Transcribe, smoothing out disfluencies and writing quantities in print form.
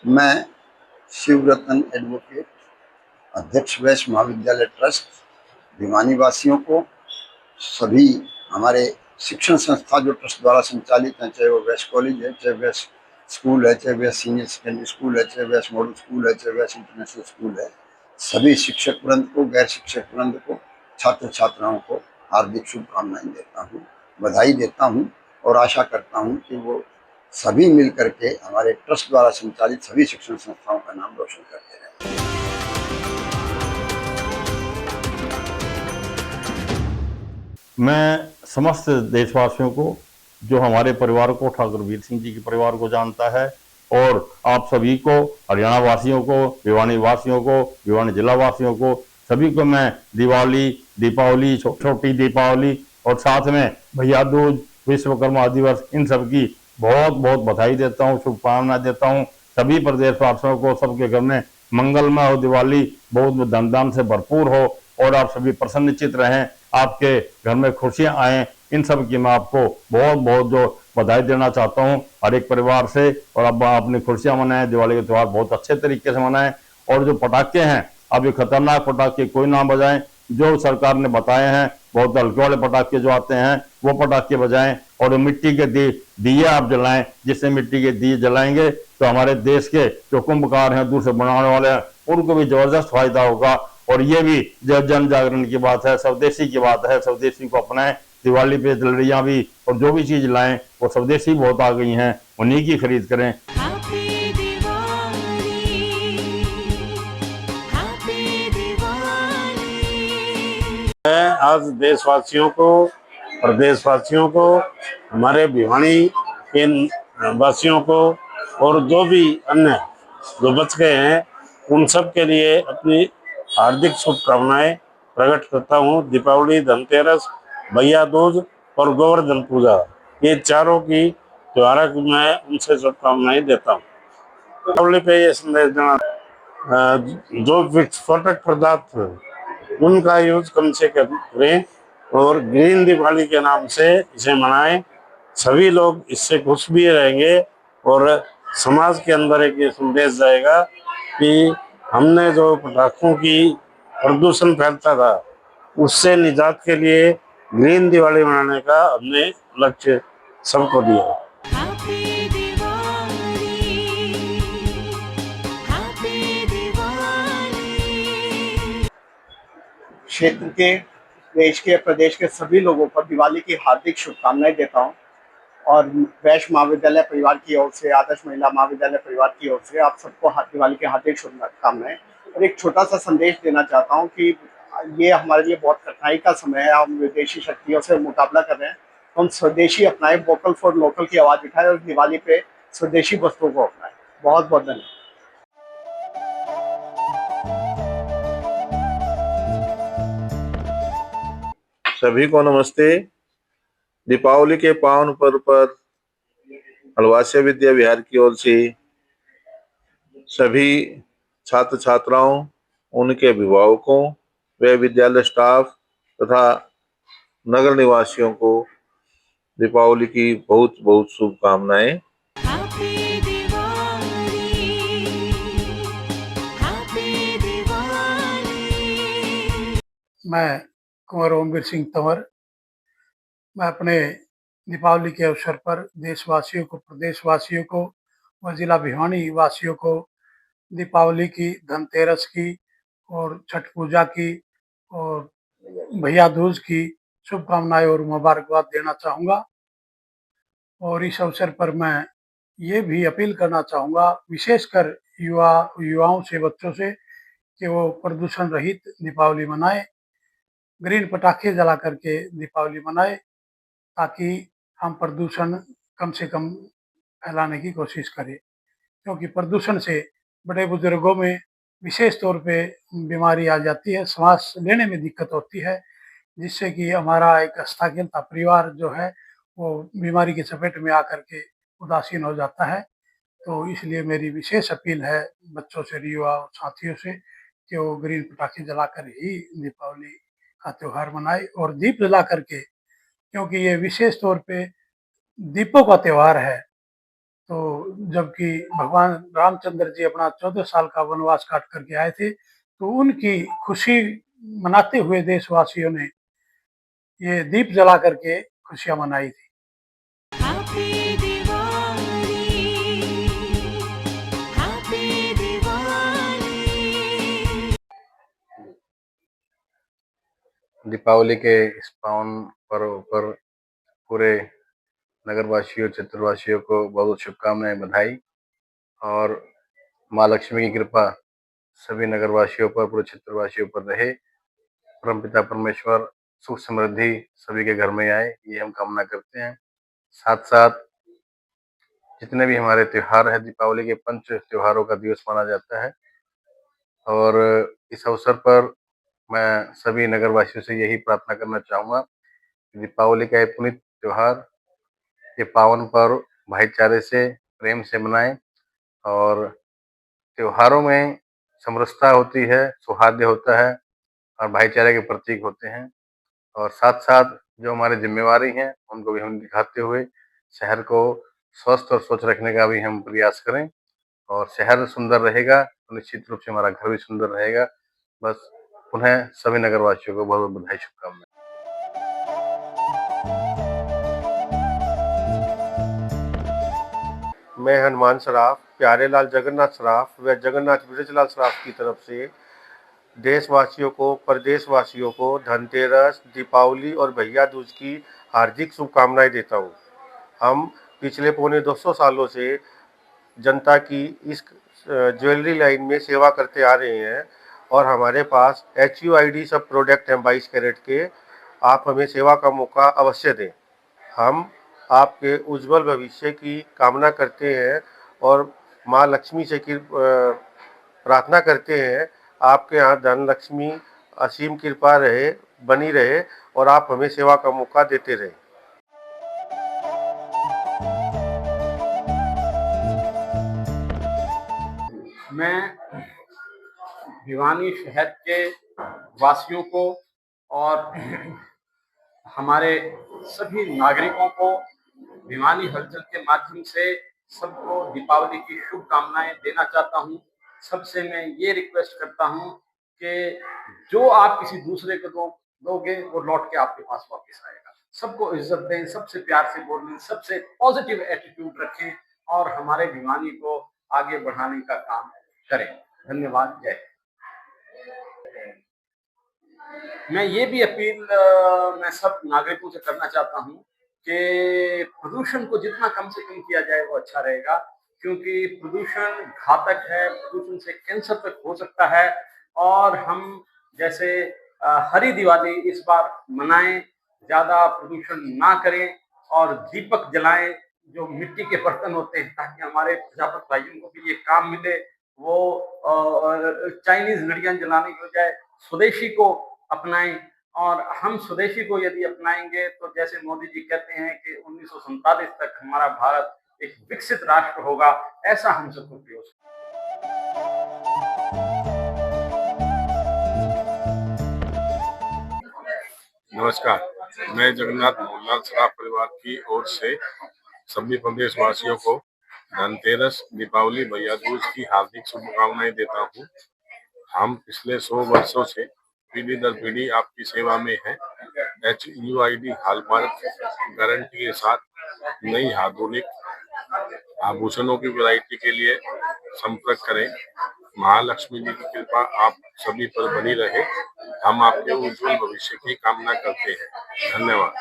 मैं शिवरतन एडवोकेट, अध्यक्ष वैश्य महाविद्यालय ट्रस्ट, भिवानी वासियों को, सभी हमारे शिक्षण संस्था जो ट्रस्ट द्वारा संचालित हैं, चाहे वो वैश्य कॉलेज है, चाहे वैश्य स्कूल है, चाहे वैश्य सीनियर सेकेंडरी स्कूल है, चाहे वैश्य मॉडल स्कूल है, चाहे वैश्य इंटरनेशनल स्कूल है, सभी शिक्षक वृंद को, गैर शिक्षक वृंद को, छात्र छात्राओं को हार्दिक शुभकामनाएं देता हूँ, बधाई देता हूँ और आशा करता हूँ कि वो सभी मिल करके हमारे ट्रस्ट द्वारा संचालित सभी शिक्षण संस्थाओं का नाम रोशन करते रहें। मैं समस्त देशवासियों को, जो हमारे परिवार को, ठाकुर वीर सिंह जी के परिवार को जानता है, और आप सभी को, हरियाणा वासियों को, भिवानी वासियों को, भिवानी जिला वासियों को, सभी को मैं दिवाली, दीपावली, छोटी दीपावली और साथ में भैया दूज, विश्वकर्मा दिवस, इन सब की बहुत बहुत बधाई देता हूँ, शुभकामनाएं देता हूँ। सभी प्रदेशवासियों को सबके घर में मंगलमय हो, दिवाली बहुत धूमधाम से भरपूर हो और आप सभी प्रसन्नचित रहें, आपके घर में खुशियां आए, इन सब की मैं आपको बहुत बहुत जो बधाई देना चाहता हूं हर एक परिवार से। और अब अपनी खुशियां मनाएं, दिवाली के त्यौहार बहुत अच्छे तरीके से मनाएं। और जो पटाखे हैं, अब ये खतरनाक पटाखे कोई ना बजाएं, जो सरकार ने बताए हैं बहुत हल्के वाले पटाखे जो आते हैं वो पटाखे बजाएं, और मिट्टी के दिए आप जलाएं, जिससे मिट्टी के दिए जलाएंगे तो हमारे देश के जो कुंभकार हैं, दूर से बनाने वाले हैं, उनको भी जबरदस्त फायदा होगा। और ये भी जन जागरण की बात है, स्वदेशी की बात है, स्वदेशी को अपनाएं। दिवाली पे जलरियां भी और जो भी चीज लाएं वो स्वदेशी बहुत आ गई हैं, उन्हीं की खरीद करें। मैं आज देशवासियों को, प्रदेशवासियों को, हमारे भिवानी के वासियों को और जो भी अन्य जो बच गए हैं उन सब के लिए अपनी हार्दिक शुभकामनाएं प्रकट करता हूं। दीपावली, धनतेरस, भैया दूज और गोवर्धन पूजा, ये चारों की त्योहार की मैं उनसे शुभकामनाएं देता हूँ। दीपावली पे ये संदेश देना, जो विस्फोटक पदार्थ उनका यूज कम से कम करें और ग्रीन दिवाली के नाम से इसे मनाएं। सभी लोग इससे खुश भी रहेंगे और समाज के अंदर एक ये संदेश जाएगा कि हमने जो पटाखों की प्रदूषण फैलता था उससे निजात के लिए ग्रीन दिवाली मनाने का हमने लक्ष्य सबको दिया। क्षेत्र के, देश के, प्रदेश के सभी लोगों को दिवाली की हार्दिक शुभकामनाएं देता हूं और वैश्य महाविद्यालय परिवार की ओर से, आदर्श महिला महाविद्यालय परिवार की ओर से आप सबको दिवाली की हार्दिक शुभकामनाएं। और एक छोटा सा संदेश देना चाहता हूं कि ये हमारे लिए बहुत कठिनाई का समय है, हम विदेशी शक्तियों से मुकाबला कर रहे हैं, तो हम स्वदेशी अपनाएं, वोकल फॉर लोकल की आवाज उठाएं और दिवाली पे स्वदेशी वस्तुओं को अपनाएं। बहुत बहुत धन्यवाद। सभी को नमस्ते। दीपावली के पावन पर्व पर अलवास्य विद्या विहार की ओर से सभी छात्र छात्राओं, उनके अभिभावकों व विद्यालय स्टाफ तथा नगर निवासियों को दीपावली की बहुत बहुत शुभकामनाएं। मैं कुंवर ओमवीर सिंह तंवर, मैं अपने दीपावली के अवसर पर देशवासियों को, प्रदेशवासियों को व जिला भिवानी वासियों को दीपावली की, धनतेरस की और छठ पूजा की और भैया दूज की शुभकामनाएं और मुबारकबाद देना चाहूँगा। और इस अवसर पर मैं ये भी अपील करना चाहूँगा, विशेषकर युवाओं से, बच्चों से, कि वो प्रदूषण रहित दीपावली मनाएं, ग्रीन पटाखे जला करके दीपावली मनाएं, ताकि हम प्रदूषण कम से कम फैलाने की कोशिश करें। क्योंकि प्रदूषण से बड़े बुजुर्गों में विशेष तौर पे बीमारी आ जाती है, सांस लेने में दिक्कत होती है, जिससे कि हमारा एक आस्थाहीनता परिवार जो है वो बीमारी की चपेट में आकर के उदासीन हो जाता है। तो इसलिए मेरी विशेष अपील है बच्चों से, युवा साथियों से, कि वो ग्रीन पटाखे जलाकर ही दीपावली का त्योहार मनाए और दीप जला करके, क्योंकि ये विशेष तौर पे दीपों का त्योहार है। तो जबकि भगवान रामचंद्र जी अपना 14 साल का वनवास काट करके आए थे, तो उनकी खुशी मनाते हुए देशवासियों ने ये दीप जला करके खुशियाँ मनाई थी। Happy Diwali happy Diwali. दीपावली के इस पावन पर्व पर पूरे नगरवासियों, क्षेत्रवासियों को बहुत शुभकामनाएं, बधाई। और माँ लक्ष्मी की कृपा सभी नगरवासियों पर, पूरे क्षेत्रवासियों पर रहे। परमपिता परमेश्वर सुख समृद्धि सभी के घर में आए, ये हम कामना करते हैं। साथ साथ जितने भी हमारे त्योहार है, दीपावली के पंच त्योहारों का दिवस माना जाता है। और इस अवसर पर मैं सभी नगरवासियों से यही प्रार्थना करना चाहूँगा कि दीपावली का ये पुनीत त्योहार, ये पावन पर्व भाईचारे से, प्रेम से मनाएं। और त्योहारों में समरसता होती है, सौहार्द होता है और भाईचारे के प्रतीक होते हैं। और साथ साथ जो हमारी जिम्मेवारी है उनको भी हम दिखाते हुए शहर को स्वस्थ और स्वच्छ रखने का भी हम प्रयास करें। और शहर सुंदर रहेगा तो निश्चित रूप से हमारा घर भी सुंदर रहेगा। बस पुनः सभी नगरवासियों को बहुत बहुत बधाई, शुभकामनाएं। मैं हनुमान सराफ, प्यारेलाल जगन्नाथ सराफ व जगन्नाथ ब्रजलाल सराफ की तरफ से देशवासियों को, प्रदेशवासियों को धनतेरस, दीपावली और भैया दूज की हार्दिक शुभकामनाएं देता हूं। हम पिछले पौने 200 सालों से जनता की इस ज्वेलरी लाइन में सेवा करते आ रहे हैं और हमारे पास HUID सब प्रोडक्ट हैं 22 कैरेट के। आप हमें सेवा का मौका अवश्य दें। हम आपके उज्जवल भविष्य की कामना करते हैं और माँ लक्ष्मी से की प्रार्थना करते हैं आपके यहाँ धन लक्ष्मी असीम कृपा रहे, बनी रहे और आप हमें सेवा का मौका देते रहें। मैं भिवानी शहर के वासियों को और हमारे सभी नागरिकों को भिवानी हलचल के माध्यम से सबको दीपावली की शुभकामनाएं देना चाहता हूं। सबसे मैं ये रिक्वेस्ट करता हूं कि जो आप किसी दूसरे को दोगे वो लौट के आपके पास वापस आएगा। सबको इज्जत दें, सबसे प्यार से बोलें, सबसे पॉजिटिव एटीट्यूड रखें और हमारे भिवानी को आगे बढ़ाने का काम करें। धन्यवाद। जय हिंद। मैं ये भी अपील मैं सब नागरिकों से करना चाहता हूँ कि प्रदूषण को जितना कम से कम किया जाए वो अच्छा रहेगा, क्योंकि प्रदूषण घातक है। प्रदूषण से कैंसर तक हो सकता है। और हम जैसे हरी दिवाली इस बार मनाएं, ज्यादा प्रदूषण ना करें और दीपक जलाएं जो मिट्टी के बर्तन होते हैं, ताकि हमारे प्रजापत भाइयों को भी ये काम मिले। वो चाइनीज लड़ियां जलाने की बजाय स्वदेशी को अपनाएं। और हम स्वदेशी को यदि अपनाएंगे तो जैसे मोदी जी कहते हैं कि 1947 तक हमारा भारत एक विकसित राष्ट्र होगा, ऐसा हम सबको प्रयास। नमस्कार, मैं जगन्नाथ मोहनलाल सराफ परिवार की ओर से सभी प्रदेशवासियों को धनतेरस, दीपावली, भैया दूज की हार्दिक शुभकामनाएं देता हूं। हम पिछले 100 वर्षों से पीढ़ी दर पीढ़ी आपकी सेवा में हैं। HUID हॉलमार्क गारंटी के साथ नई आधुनिक आभूषणों की वैरायटी के लिए संपर्क करें। महालक्ष्मी जी की कृपा आप सभी पर बनी रहे। हम आपके उज्जवल भविष्य की कामना करते हैं। धन्यवाद।